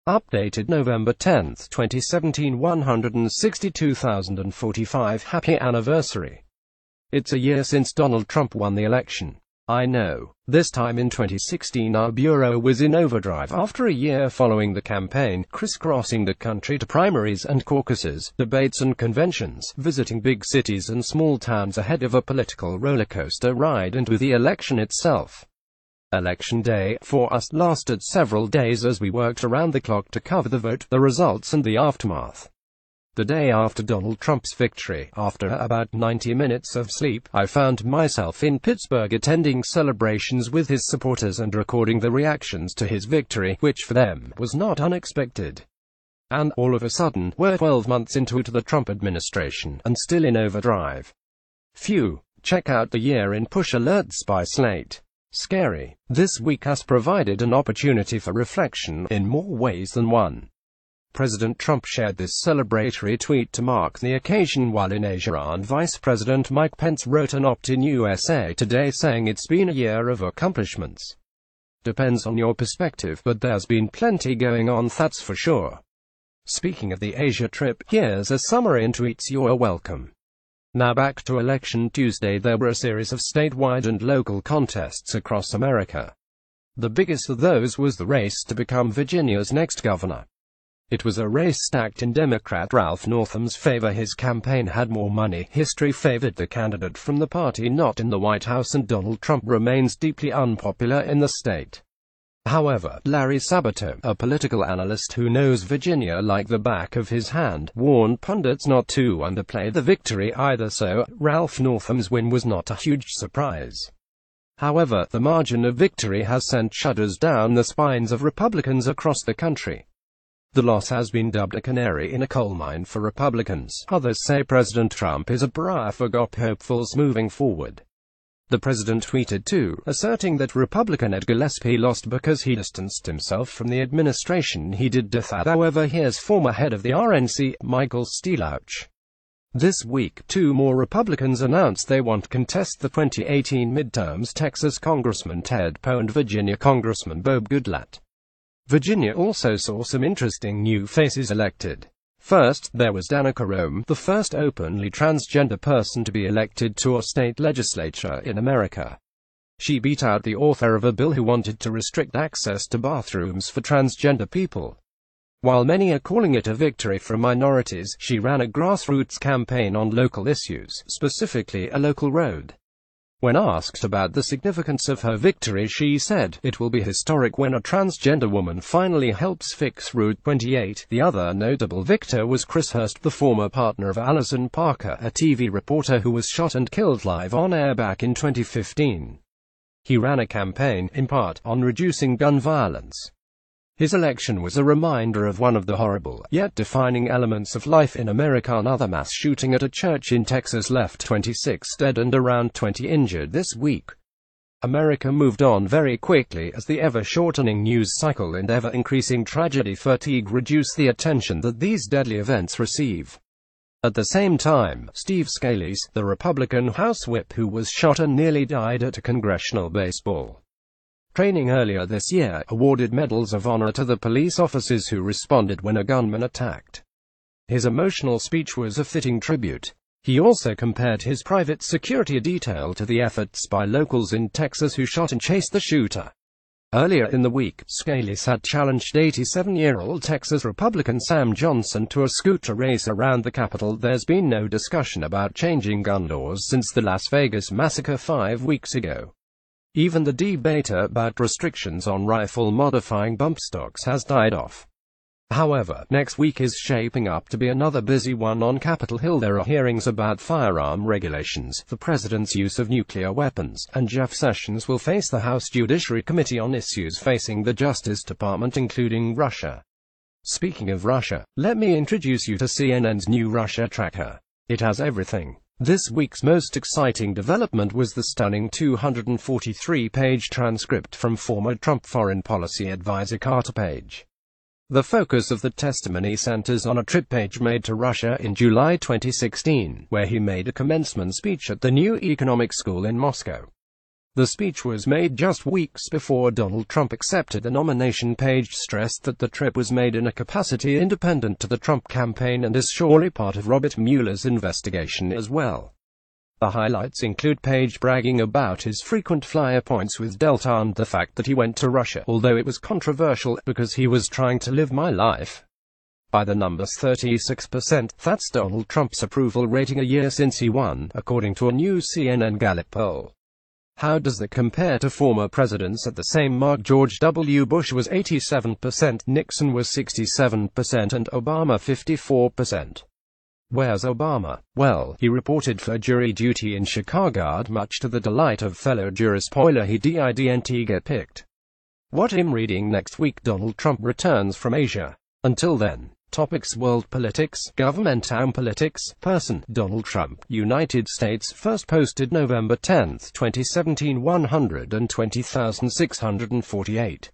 Updated November 10, 2017 162,045 Happy anniversary. It's a year since Donald Trump won the election. I know. This time in 2016 our bureau was in overdrive after a year following the campaign, crisscrossing the country to primaries and caucuses, debates and conventions, visiting big cities and small towns ahead of a political rollercoaster ride into the election itself. Election day, for us, lasted several days as we worked around the clock to cover the vote, the results and the aftermath. The day after Donald Trump's victory, after about 90 minutes of sleep, I found myself in Pittsburgh attending celebrations with his supporters and recording the reactions to his victory, which for them was not unexpected. And, all of a sudden, we're 12 months into the Trump administration, and still in overdrive. Phew. Check out the year in push alerts by Slate. Scary. This week has provided an opportunity for reflection, in more ways than one. President Trump shared this celebratory tweet to mark the occasion while in Asia, and Vice President Mike Pence wrote an op in USA Today saying it's been a year of accomplishments. Depends on your perspective, but there's been plenty going on, that's for sure. Speaking of the Asia trip, here's a summary in tweets. You're welcome. Now back to Election Tuesday. There were a series of statewide and local contests across America. The biggest of those was the race to become Virginia's next governor. It was a race stacked in Democrat Ralph Northam's favor. His campaign had more money. History favored the candidate from the party not in the White House, and Donald Trump remains deeply unpopular in the state. However, Larry Sabato, a political analyst who knows Virginia like the back of his hand, warned pundits not to underplay the victory either, so Ralph Northam's win was not a huge surprise. However, the margin of victory has sent shudders down the spines of Republicans across the country. The loss has been dubbed a canary in a coal mine for Republicans. Others say President Trump is a briar for GOP hopefuls moving forward. The president tweeted too, asserting that Republican Ed Gillespie lost because he distanced himself from the administration he did that. However, here's former head of the RNC, Michael Steelauch. This week, two more Republicans announced they won't contest the 2018 midterms: Texas Congressman Ted Poe and Virginia Congressman Bob Goodlatte. Virginia also saw some interesting new faces elected. First, there was Danica Roem, the first openly transgender person to be elected to a state legislature in America. She beat out the author of a bill who wanted to restrict access to bathrooms for transgender people. While many are calling it a victory for minorities, she ran a grassroots campaign on local issues, specifically a local road. When asked about the significance of her victory, she said, "It will be historic when a transgender woman finally helps fix Route 28. The other notable victor was Chris Hurst, the former partner of Allison Parker, a TV reporter who was shot and killed live on air back in 2015. He ran a campaign, in part, on reducing gun violence. His election was a reminder of one of the horrible, yet defining elements of life in America. Another mass shooting at a church in Texas left 26 dead and around 20 injured this week. America moved on very quickly as the ever-shortening news cycle and ever-increasing tragedy fatigue reduced the attention that these deadly events receive. At the same time, Steve Scalise, the Republican House Whip who was shot and nearly died at a congressional baseball training earlier this year, awarded medals of honor to the police officers who responded when a gunman attacked. His emotional speech was a fitting tribute. He also compared his private security detail to the efforts by locals in Texas who shot and chased the shooter. Earlier in the week, Scalise had challenged 87-year-old Texas Republican Sam Johnson to a scooter race around the Capitol. There's been no discussion about changing gun laws since the Las Vegas massacre 5 weeks ago. Even the debate about restrictions on rifle-modifying bump stocks has died off. However, next week is shaping up to be another busy one on Capitol Hill. There are hearings about firearm regulations, the president's use of nuclear weapons, and Jeff Sessions will face the House Judiciary Committee on issues facing the Justice Department, including Russia. Speaking of Russia, let me introduce you to CNN's new Russia tracker. It has everything. This week's most exciting development was the stunning 243-page transcript from former Trump foreign policy advisor Carter Page. The focus of the testimony centers on a trip Page made to Russia in July 2016, where he made a commencement speech at the new economic school in Moscow. The speech was made just weeks before Donald Trump accepted the nomination. Page stressed that the trip was made in a capacity independent to the Trump campaign and is surely part of Robert Mueller's investigation as well. The highlights include Page bragging about his frequent flyer points with Delta and the fact that he went to Russia, although it was controversial, because he was trying to live my life. By the numbers 36%, that's Donald Trump's approval rating a year since he won, according to a new CNN Gallup poll. How does that compare to former presidents at the same mark? George W. Bush was 87%, Nixon was 67%, and Obama 54%. Where's Obama? Well, he reported for jury duty in Chicago, much to the delight of fellow jurist. Spoiler, he didn't get picked. What I'm reading next week. Donald Trump returns from Asia. Until then. Topics: world politics, government and politics. Person: Donald Trump, United States. First posted November 10, 2017. 120,648.